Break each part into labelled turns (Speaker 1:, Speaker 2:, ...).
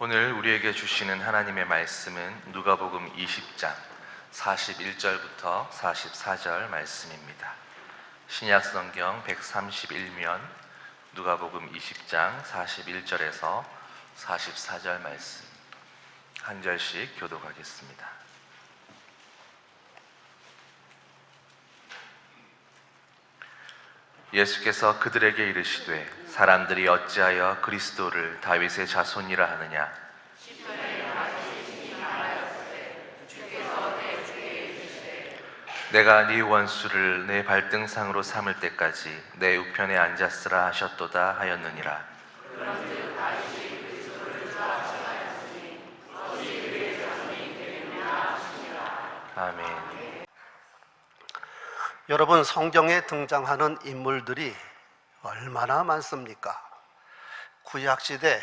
Speaker 1: 오늘 우리에게 주시는 하나님의 말씀은 누가복음 20장 41절부터 44절 말씀입니다. 신약성경 131면 누가복음 20장 41절에서 44절 말씀 한 절씩 교독하겠습니다. 예수께서 그들에게 이르시되 사람들이 어찌하여 그리스도를 다윗의 자손이라 하느냐? 내가 네 원수를 내 발등상으로 삼을 때까지 내 우편에 앉았으라 하셨도다 하였느니라. 아멘.
Speaker 2: 여러분, 성경에 등장하는 인물들이 얼마나 많습니까? 구약시대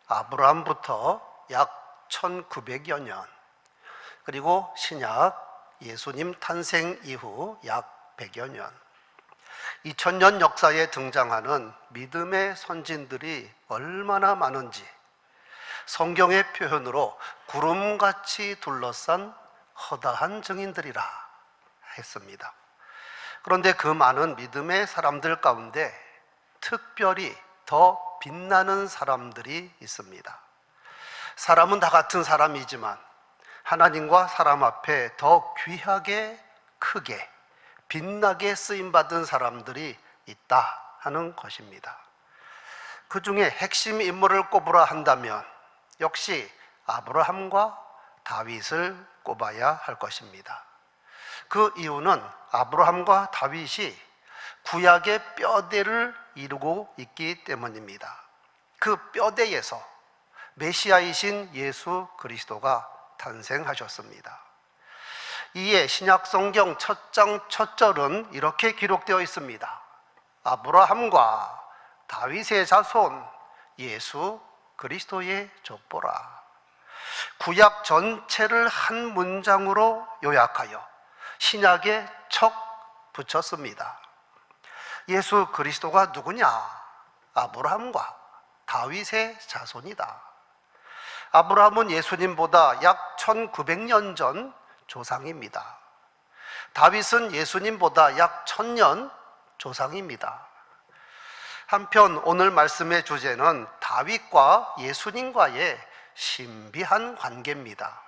Speaker 2: 아브라함부터 약 1900여 년, 그리고 신약 예수님 탄생 이후 약 100여 년, 2000년 역사에 등장하는 믿음의 선진들이 얼마나 많은지 성경의 표현으로 구름같이 둘러싼 허다한 증인들이라 했습니다. 그런데 그 많은 믿음의 사람들 가운데 특별히 더 빛나는 사람들이 있습니다. 사람은 다 같은 사람이지만 하나님과 사람 앞에 더 귀하게, 크게, 빛나게 쓰임받은 사람들이 있다 하는 것입니다. 그 중에 핵심 인물을 꼽으라 한다면 역시 아브라함과 다윗을 꼽아야 할 것입니다. 그 이유는 아브라함과 다윗이 구약의 뼈대를 이루고 있기 때문입니다. 그 뼈대에서 메시아이신 예수 그리스도가 탄생하셨습니다. 이에 신약성경 첫 장 첫 절은 이렇게 기록되어 있습니다. 아브라함과 다윗의 자손 예수 그리스도의 족보라. 구약 전체를 한 문장으로 요약하여 신약에 척 붙였습니다. 예수 그리스도가 누구냐? 아브라함과 다윗의 자손이다. 아브라함은 예수님보다 약 1900년 전 조상입니다. 다윗은 예수님보다 약 1000년 조상입니다. 한편 오늘 말씀의 주제는 다윗과 예수님과의 신비한 관계입니다.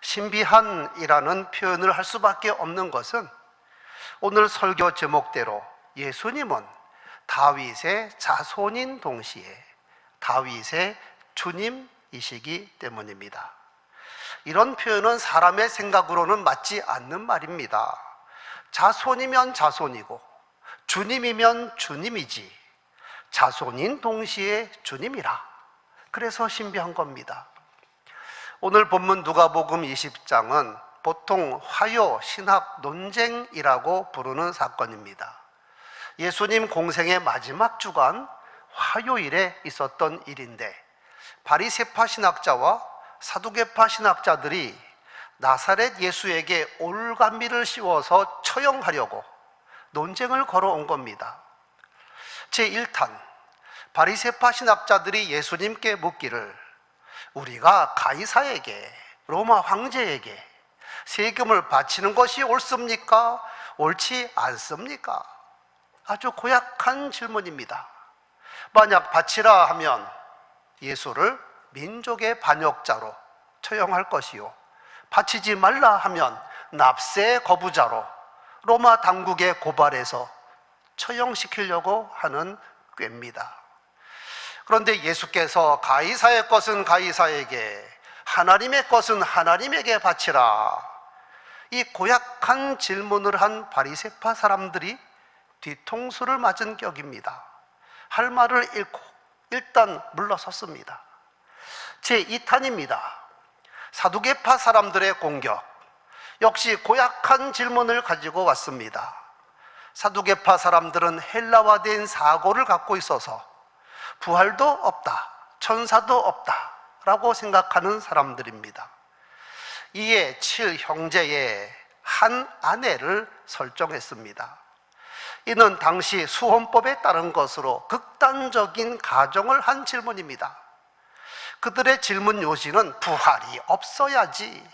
Speaker 2: 신비한이라는 표현을 할 수밖에 없는 것은 오늘 설교 제목대로 예수님은 다윗의 자손인 동시에 다윗의 주님이시기 때문입니다. 이런 표현은 사람의 생각으로는 맞지 않는 말입니다. 자손이면 자손이고 주님이면 주님이지 자손인 동시에 주님이라. 그래서 신비한 겁니다. 오늘 본문 누가복음 20장은 보통 화요 신학 논쟁이라고 부르는 사건입니다. 예수님 공생의 마지막 주간 화요일에 있었던 일인데 바리새파 신학자와 사두개파 신학자들이 나사렛 예수에게 올가미를 씌워서 처형하려고 논쟁을 걸어온 겁니다. 제1탄 바리새파 신학자들이 예수님께 묻기를 우리가 가이사에게, 로마 황제에게 세금을 바치는 것이 옳습니까? 옳지 않습니까? 아주 고약한 질문입니다. 만약 바치라 하면 예수를 민족의 반역자로 처형할 것이요, 바치지 말라 하면 납세 거부자로 로마 당국에 고발해서 처형시키려고 하는 꾀입니다. 그런데 예수께서 가이사의 것은 가이사에게, 하나님의 것은 하나님에게 바치라. 이 고약한 질문을 한 바리새파 사람들이 뒤통수를 맞은 격입니다. 할 말을 잃고 일단 물러섰습니다. 제2탄입니다. 사두개파 사람들의 공격. 역시 고약한 질문을 가지고 왔습니다. 사두개파 사람들은 헬라화된 사고를 갖고 있어서 부활도 없다, 천사도 없다 라고 생각하는 사람들입니다. 이에 7형제의 한 아내를 설정했습니다. 이는 당시 수혼법에 따른 것으로 극단적인 가정을 한 질문입니다. 그들의 질문 요지는 부활이 없어야지.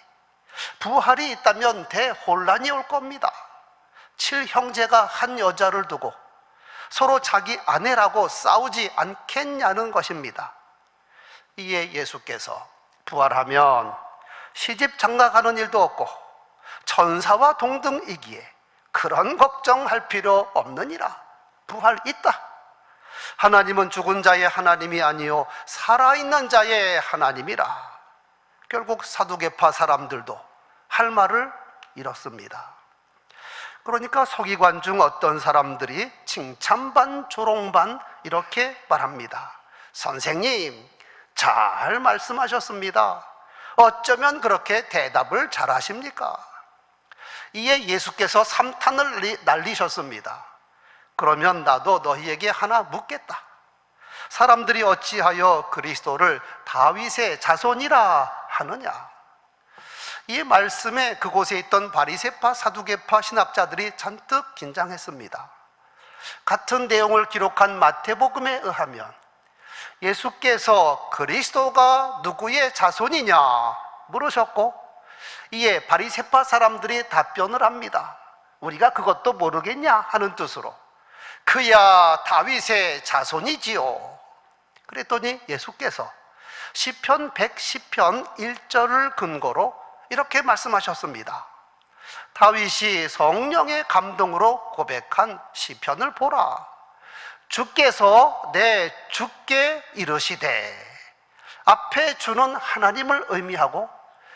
Speaker 2: 부활이 있다면 대혼란이 올 겁니다. 7형제가 한 여자를 두고 서로 자기 아내라고 싸우지 않겠냐는 것입니다. 이에 예수께서 부활하면 시집 장가가는 일도 없고 천사와 동등이기에 그런 걱정할 필요 없느니라. 부활 있다. 하나님은 죽은 자의 하나님이 아니요 살아있는 자의 하나님이라. 결국 사두개파 사람들도 할 말을 잃었습니다. 그러니까 서기관 중 어떤 사람들이 칭찬반 조롱반 이렇게 말합니다. 선생님, 잘 말씀하셨습니다. 어쩌면 그렇게 대답을 잘하십니까? 이에 예수께서 삼탄을 날리셨습니다. 그러면 나도 너희에게 하나 묻겠다. 사람들이 어찌하여 그리스도를 다윗의 자손이라 하느냐? 이 말씀에 그곳에 있던 바리새파, 사두개파 신학자들이 잔뜩 긴장했습니다. 같은 내용을 기록한 마태복음에 의하면 예수께서 그리스도가 누구의 자손이냐 물으셨고, 이에 바리새파 사람들이 답변을 합니다. 우리가 그것도 모르겠냐 하는 뜻으로 그야 다윗의 자손이지요. 그랬더니 예수께서 시편 110편 1절을 근거로 이렇게 말씀하셨습니다. 다윗이 성령의 감동으로 고백한 시편을 보라. 주께서 내 주께 이르시되. 앞에 주는 하나님을 의미하고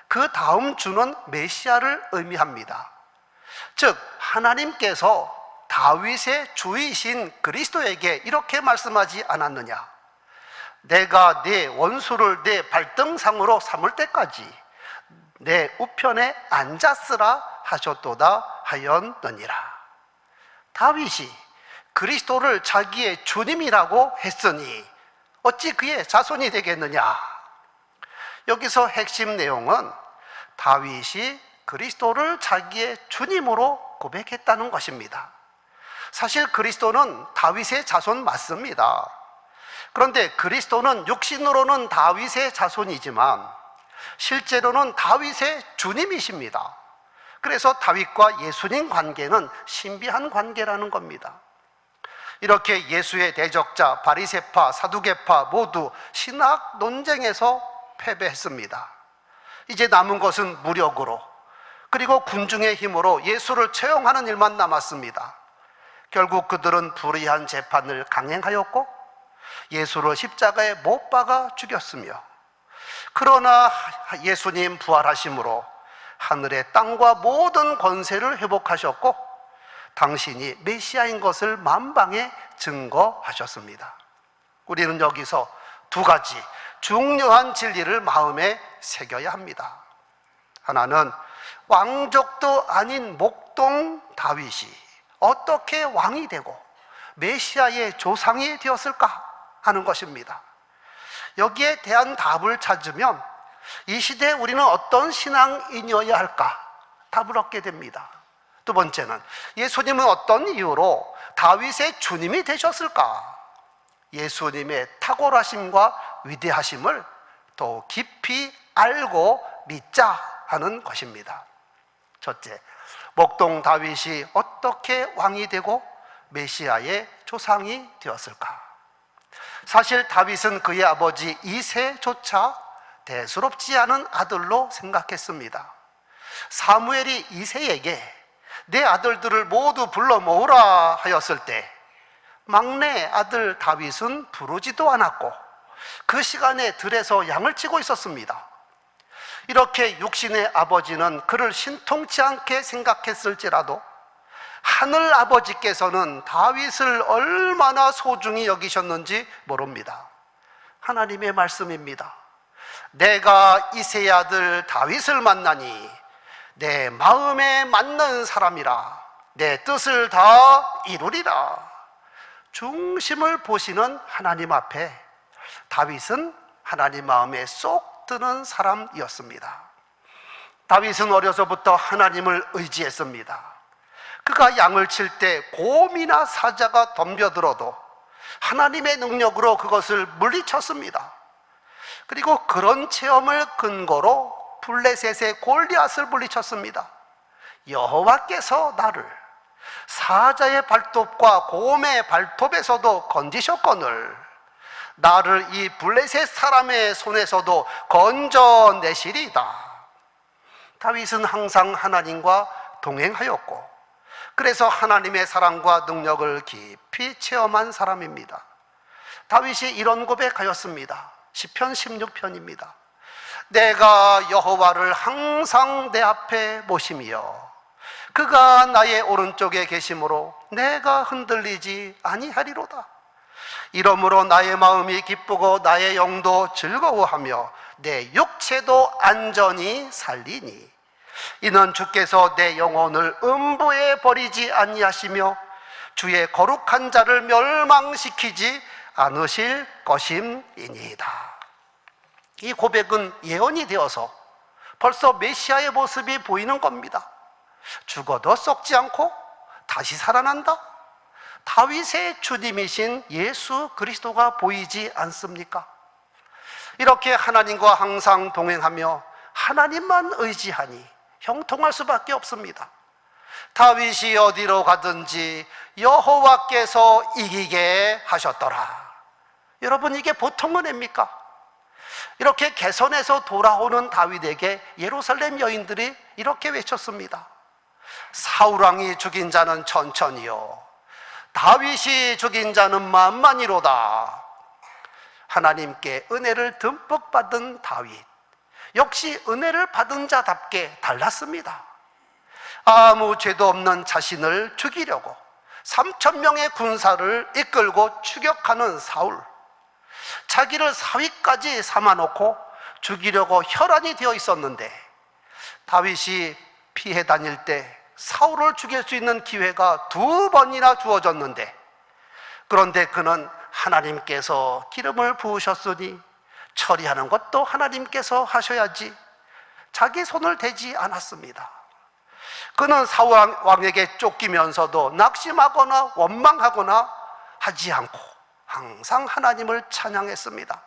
Speaker 2: 그 다음 주는 메시아를 의미합니다. 즉 하나님께서 다윗의 주이신 그리스도에게 이렇게 말씀하지 않았느냐? 내가 네 원수를 내 발등상으로 삼을 때까지 내 우편에 앉았으라 하셨도다 하였느니라. 다윗이 그리스도를 자기의 주님이라고 했으니 어찌 그의 자손이 되겠느냐? 여기서 핵심 내용은 다윗이 그리스도를 자기의 주님으로 고백했다는 것입니다. 사실 그리스도는 다윗의 자손 맞습니다. 그런데 그리스도는 육신으로는 다윗의 자손이지만 실제로는 다윗의 주님이십니다. 그래서 다윗과 예수님 관계는 신비한 관계라는 겁니다. 이렇게 예수의 대적자 바리새파, 사두개파 모두 신학 논쟁에서 패배했습니다. 이제 남은 것은 무력으로 그리고 군중의 힘으로 예수를 처형하는 일만 남았습니다. 결국 그들은 불의한 재판을 강행하였고 예수를 십자가에 못 박아 죽였으며, 그러나 예수님 부활하심으로 하늘의 땅과 모든 권세를 회복하셨고 당신이 메시아인 것을 만방에 증거하셨습니다. 우리는 여기서 두 가지 중요한 진리를 마음에 새겨야 합니다. 하나는 왕족도 아닌 목동 다윗이 어떻게 왕이 되고 메시아의 조상이 되었을까 하는 것입니다. 여기에 대한 답을 찾으면 이 시대에 우리는 어떤 신앙인이어야 할까 답을 얻게 됩니다. 두 번째는 예수님은 어떤 이유로 다윗의 주님이 되셨을까? 예수님의 탁월하심과 위대하심을 더 깊이 알고 믿자 하는 것입니다. 첫째, 목동 다윗이 어떻게 왕이 되고 메시아의 조상이 되었을까? 사실 다윗은 그의 아버지 이새조차 대수롭지 않은 아들로 생각했습니다. 사무엘이 이새에게 내 아들들을 모두 불러 모으라 하였을 때 막내 아들 다윗은 부르지도 않았고 그 시간에 들에서 양을 치고 있었습니다. 이렇게 육신의 아버지는 그를 신통치 않게 생각했을지라도 하늘 아버지께서는 다윗을 얼마나 소중히 여기셨는지 모릅니다. 하나님의 말씀입니다. 내가 이새의 아들 다윗을 만나니 내 마음에 맞는 사람이라 내 뜻을 다 이루리라. 중심을 보시는 하나님 앞에 다윗은 하나님 마음에 쏙 드는 사람이었습니다. 다윗은 어려서부터 하나님을 의지했습니다. 그가 양을 칠 때 곰이나 사자가 덤벼들어도 하나님의 능력으로 그것을 물리쳤습니다. 그리고 그런 체험을 근거로 블레셋의 골리앗을 물리쳤습니다. 여호와께서 나를 사자의 발톱과 곰의 발톱에서도 건지셨거늘 나를 이 블레셋 사람의 손에서도 건져내시리이다. 다윗은 항상 하나님과 동행하였고 그래서 하나님의 사랑과 능력을 깊이 체험한 사람입니다. 다윗이 이런 고백하였습니다. 시편 16편입니다. 내가 여호와를 항상 내 앞에 모시며 그가 나의 오른쪽에 계심으로 내가 흔들리지 아니하리로다. 이러므로 나의 마음이 기쁘고 나의 영도 즐거워하며 내 육체도 안전히 살리니 이는 주께서 내 영혼을 음부에 버리지 아니하시며 주의 거룩한 자를 멸망시키지 않으실 것임이니이다. 이 고백은 예언이 되어서 벌써 메시아의 모습이 보이는 겁니다. 죽어도 썩지 않고 다시 살아난다. 다윗의 주님이신 예수 그리스도가 보이지 않습니까? 이렇게 하나님과 항상 동행하며 하나님만 의지하니 형통할 수밖에 없습니다. 다윗이 어디로 가든지 여호와께서 이기게 하셨더라. 여러분, 이게 보통 은혜입니까? 이렇게 개선해서 돌아오는 다윗에게 예루살렘 여인들이 이렇게 외쳤습니다. 사울왕이 죽인 자는 천천히요 다윗이 죽인 자는 만만이로다. 하나님께 은혜를 듬뿍 받은 다윗, 역시 은혜를 받은 자답게 달랐습니다. 아무 죄도 없는 자신을 죽이려고 3,000명의 군사를 이끌고 추격하는 사울, 자기를 사위까지 삼아놓고 죽이려고 혈안이 되어 있었는데 다윗이 피해 다닐 때 사울을 죽일 수 있는 기회가 2번이나 주어졌는데, 그런데 그는 하나님께서 기름을 부으셨으니 처리하는 것도 하나님께서 하셔야지 자기 손을 대지 않았습니다. 그는 사울 왕에게 쫓기면서도 낙심하거나 원망하거나 하지 않고 항상 하나님을 찬양했습니다.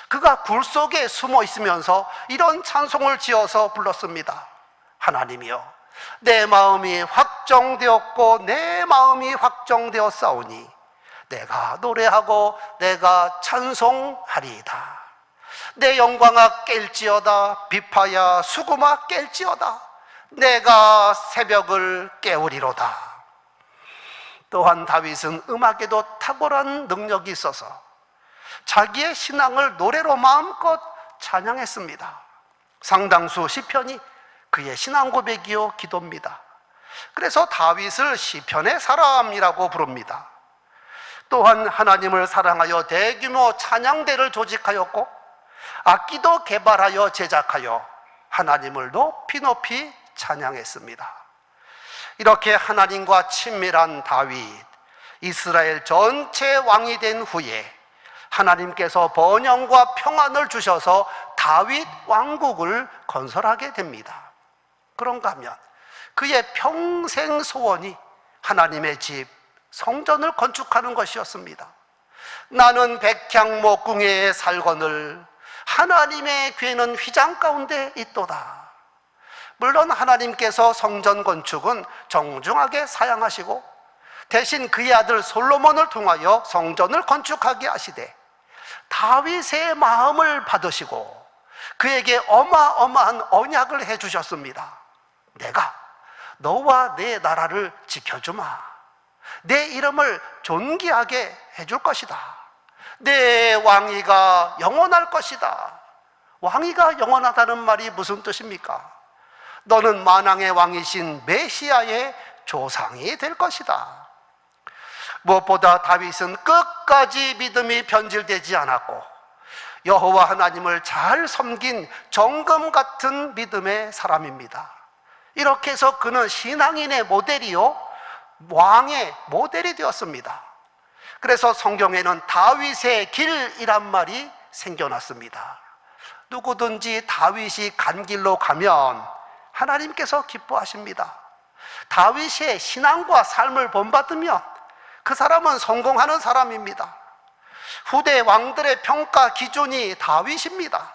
Speaker 2: 그가 굴 속에 숨어 있으면서 이런 찬송을 지어서 불렀습니다. 하나님이여, 내 마음이 확정되었고 내 마음이 확정되었사오니 내가 노래하고 내가 찬송하리이다. 내 영광아 깰지어다. 비파야 수금아 깰지어다. 내가 새벽을 깨우리로다. 또한 다윗은 음악에도 탁월한 능력이 있어서 자기의 신앙을 노래로 마음껏 찬양했습니다. 상당수 시편이 그의 신앙 고백이요 기도입니다. 그래서 다윗을 시편의 사람이라고 부릅니다. 또한 하나님을 사랑하여 대규모 찬양대를 조직하였고 악기도 개발하여 제작하여 하나님을 높이 높이 찬양했습니다. 이렇게 하나님과 친밀한 다윗, 이스라엘 전체 왕이 된 후에 하나님께서 번영과 평안을 주셔서 다윗 왕국을 건설하게 됩니다. 그런가 하면 그의 평생 소원이 하나님의 집, 성전을 건축하는 것이었습니다. 나는 백향목궁에 살거늘 하나님의 괴는 휘장 가운데 있도다. 물론 하나님께서 성전 건축은 정중하게 사양하시고 대신 그의 아들 솔로몬을 통하여 성전을 건축하게 하시되 다윗의 마음을 받으시고 그에게 어마어마한 언약을 해주셨습니다. 내가 너와 내 나라를 지켜주마. 내 이름을 존귀하게 해줄 것이다. 내 왕위가 영원할 것이다. 왕위가 영원하다는 말이 무슨 뜻입니까? 너는 만왕의 왕이신 메시아의 조상이 될 것이다. 무엇보다 다윗은 끝까지 믿음이 변질되지 않았고 여호와 하나님을 잘 섬긴 정금 같은 믿음의 사람입니다. 이렇게 해서 그는 신앙인의 모델이요 왕의 모델이 되었습니다. 그래서 성경에는 다윗의 길이란 말이 생겨났습니다. 누구든지 다윗이 간 길로 가면 하나님께서 기뻐하십니다. 다윗의 신앙과 삶을 본받으면 그 사람은 성공하는 사람입니다. 후대 왕들의 평가 기준이 다윗입니다.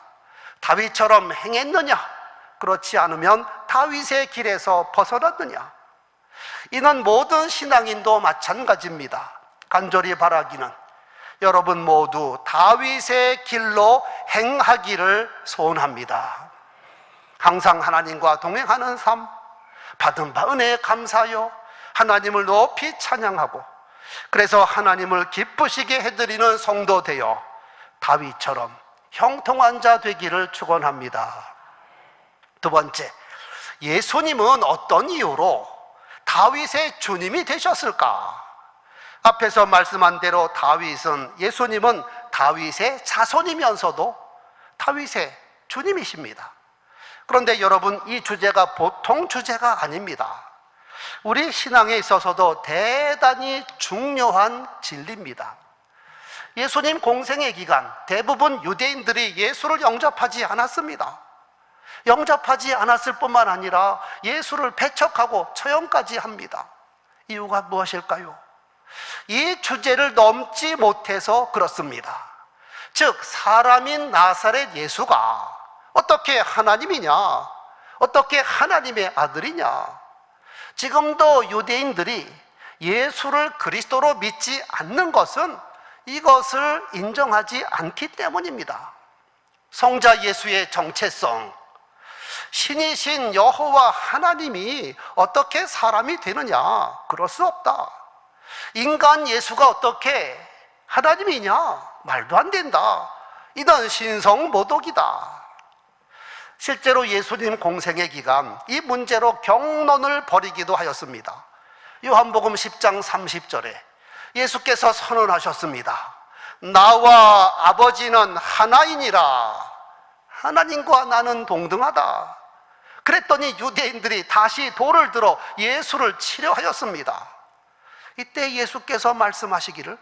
Speaker 2: 다윗처럼 행했느냐? 그렇지 않으면 다윗의 길에서 벗어났느냐? 이는 모든 신앙인도 마찬가지입니다. 간절히 바라기는 여러분 모두 다윗의 길로 행하기를 소원합니다. 항상 하나님과 동행하는 삶, 받은 바 은혜에 감사하여 하나님을 높이 찬양하고, 그래서 하나님을 기쁘시게 해드리는 성도 되어 다윗처럼 형통한 자 되기를 축원합니다. 두 번째, 예수님은 어떤 이유로 다윗의 주님이 되셨을까? 앞에서 말씀한 대로 예수님은 다윗의 자손이면서도 다윗의 주님이십니다. 그런데 여러분, 이 주제가 보통 주제가 아닙니다. 우리 신앙에 있어서도 대단히 중요한 진리입니다. 예수님 공생의 기간 대부분 유대인들이 예수를 영접하지 않았습니다. 영접하지 않았을 뿐만 아니라 예수를 배척하고 처형까지 합니다. 이유가 무엇일까요? 이 주제를 넘지 못해서 그렇습니다. 즉, 사람인 나사렛 예수가 어떻게 하나님이냐? 어떻게 하나님의 아들이냐? 지금도 유대인들이 예수를 그리스도로 믿지 않는 것은 이것을 인정하지 않기 때문입니다. 성자 예수의 정체성, 신이신 여호와 하나님이 어떻게 사람이 되느냐? 그럴 수 없다. 인간 예수가 어떻게 하나님이냐? 말도 안 된다. 이는 신성모독이다. 실제로 예수님 공생의 기간 이 문제로 경론을 벌이기도 하였습니다. 요한복음 10장 30절에 예수께서 선언하셨습니다. 나와 아버지는 하나이니라. 하나님과 나는 동등하다. 그랬더니 유대인들이 다시 돌을 들어 예수를 치려 하였습니다. 이때 예수께서 말씀하시기를,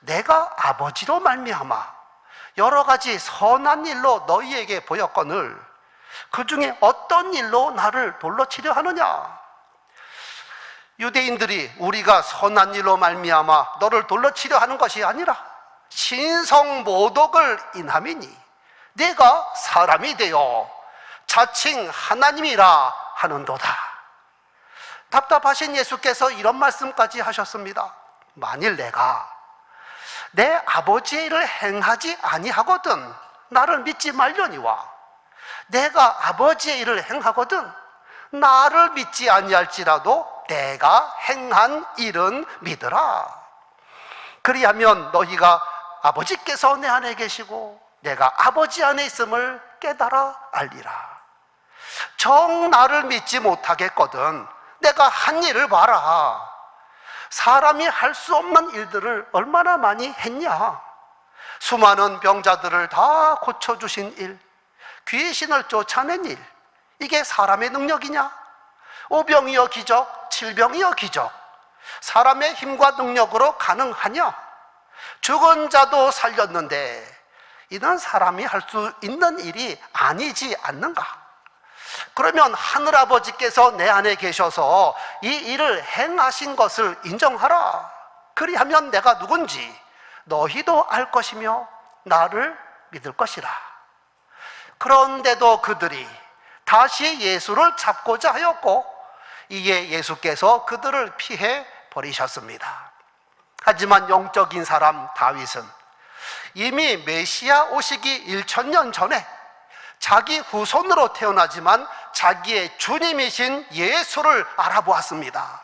Speaker 2: 내가 아버지로 말미암아 여러 가지 선한 일로 너희에게 보였거늘 그 중에 어떤 일로 나를 돌로 치려 하느냐? 유대인들이 우리가 선한 일로 말미암아 너를 돌로 치려 하는 것이 아니라 신성모독을 인함이니 내가 사람이 되어 자칭 하나님이라 하는도다. 답답하신 예수께서 이런 말씀까지 하셨습니다. 만일 내가 내 아버지의 일을 행하지 아니하거든 나를 믿지 말려니와 내가 아버지의 일을 행하거든 나를 믿지 아니할지라도 내가 행한 일은 믿으라. 그리하면 너희가 아버지께서 내 안에 계시고 내가 아버지 안에 있음을 깨달아 알리라. 정 나를 믿지 못하겠거든 내가 한 일을 봐라. 사람이 할 수 없는 일들을 얼마나 많이 했냐? 수많은 병자들을 다 고쳐주신 일, 귀신을 쫓아낸 일, 이게 사람의 능력이냐? 오병이어 기적, 칠병이어 기적, 사람의 힘과 능력으로 가능하냐? 죽은 자도 살렸는데 이는 사람이 할 수 있는 일이 아니지 않는가? 그러면 하늘아버지께서 내 안에 계셔서 이 일을 행하신 것을 인정하라. 그리하면 내가 누군지 너희도 알 것이며 나를 믿을 것이라. 그런데도 그들이 다시 예수를 잡고자 하였고 이에 예수께서 그들을 피해 버리셨습니다. 하지만 영적인 사람 다윗은 이미 메시아 오시기 1000년 전에 자기 후손으로 태어나지만 자기의 주님이신 예수를 알아보았습니다.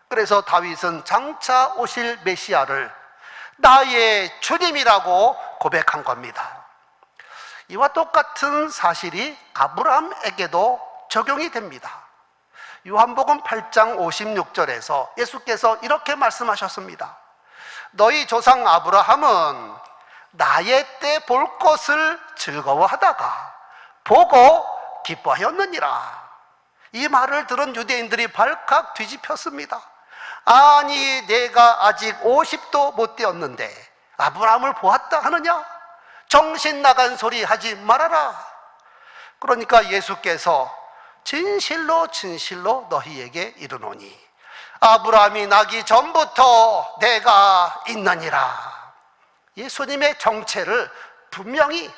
Speaker 2: 그래서 다윗은 장차 오실 메시아를 나의 주님이라고 고백한 겁니다. 이와 똑같은 사실이 아브라함에게도 적용이 됩니다. 요한복음 8장 56절에서 예수께서 이렇게 말씀하셨습니다. 너희 조상 아브라함은 나의 때 볼 것을 즐거워하다가 보고 기뻐하였느니라. 이 말을 들은 유대인들이 발칵 뒤집혔습니다. 아니 내가 아직 50도 못 되었는데 아브라함을 보았다 하느냐? 정신 나간 소리 하지 말아라. 그러니까 예수께서 진실로 진실로 너희에게 이르노니 아브라함이 나기 전부터 내가 있느니라. 예수님의 정체를 분명히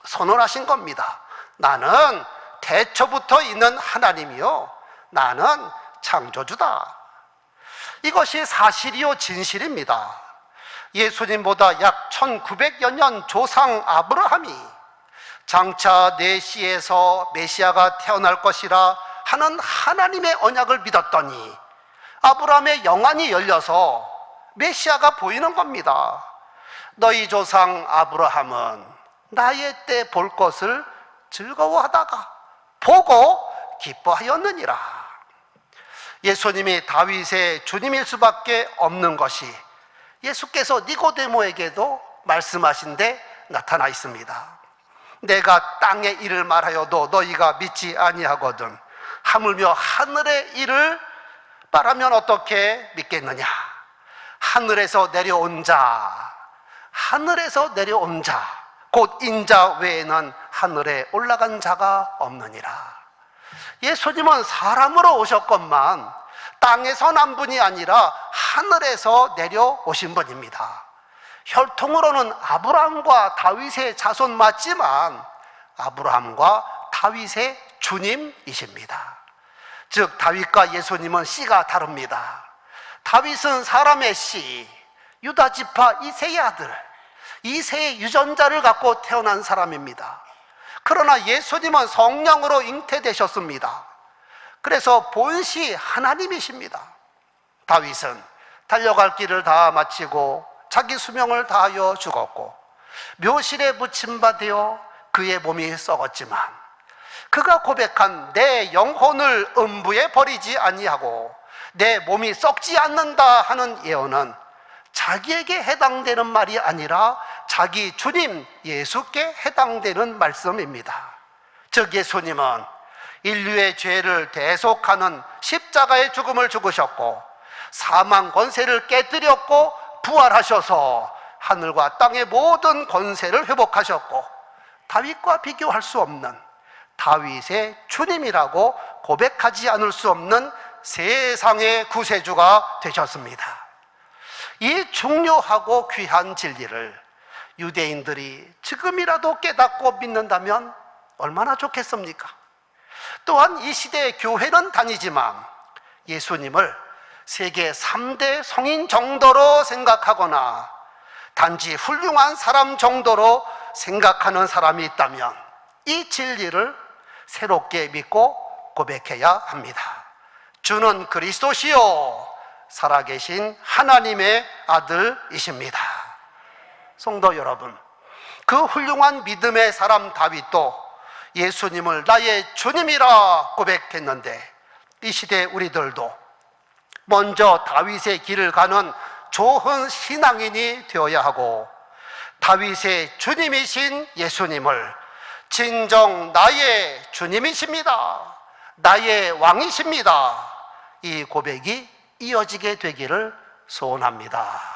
Speaker 2: 선언하신 겁니다. 나는 태초부터 있는 하나님이요, 나는 창조주다. 이것이 사실이요 진실입니다. 예수님보다 약 1900여 년 조상 아브라함이 장차 내 씨에서 메시아가 태어날 것이라 하는 하나님의 언약을 믿었더니 아브라함의 영안이 열려서 메시아가 보이는 겁니다. 너희 조상 아브라함은 나의 때 볼 것을 즐거워하다가 보고 기뻐하였느니라. 예수님이 다윗의 주님일 수밖에 없는 것이 예수께서 니고데모에게도 말씀하신 데 나타나 있습니다. 내가 땅의 일을 말하여도 너희가 믿지 아니하거든 하물며 하늘의 일을 말하면 어떻게 믿겠느냐. 하늘에서 내려온 자, 하늘에서 내려온 자, 곧 인자 외에는 하늘에 올라간 자가 없느니라. 예수님은 사람으로 오셨건만 땅에서 난 분이 아니라 하늘에서 내려오신 분입니다. 혈통으로는 아브라함과 다윗의 자손 맞지만 아브라함과 다윗의 주님이십니다. 즉 다윗과 예수님은 씨가 다릅니다. 다윗은 사람의 씨, 유다 지파 이새의 아들, 이새의 유전자를 갖고 태어난 사람입니다. 그러나 예수님은 성령으로 잉태되셨습니다. 그래서 본시 하나님이십니다. 다윗은 달려갈 길을 다 마치고 자기 수명을 다하여 죽었고 묘실에 묻힌 바 되어 그의 몸이 썩었지만 그가 고백한 내 영혼을 음부에 버리지 아니하고 내 몸이 썩지 않는다 하는 예언은 자기에게 해당되는 말이 아니라 자기 주님 예수께 해당되는 말씀입니다. 즉 예수님은 인류의 죄를 대속하는 십자가의 죽음을 죽으셨고 사망 권세를 깨뜨렸고 부활하셔서 하늘과 땅의 모든 권세를 회복하셨고 다윗과 비교할 수 없는 다윗의 주님이라고 고백하지 않을 수 없는 세상의 구세주가 되셨습니다. 이 중요하고 귀한 진리를 유대인들이 지금이라도 깨닫고 믿는다면 얼마나 좋겠습니까? 또한 이 시대의 교회는 다니지만 예수님을 세계 3대 성인 정도로 생각하거나 단지 훌륭한 사람 정도로 생각하는 사람이 있다면 이 진리를 새롭게 믿고 고백해야 합니다. 주는 그리스도시요 살아계신 하나님의 아들이십니다. 성도 여러분, 그 훌륭한 믿음의 사람 다윗도 예수님을 나의 주님이라 고백했는데 이 시대 우리들도 먼저 다윗의 길을 가는 좋은 신앙인이 되어야 하고 다윗의 주님이신 예수님을 진정 나의 주님이십니다, 나의 왕이십니다, 이 고백이 이어지게 되기를 소원합니다.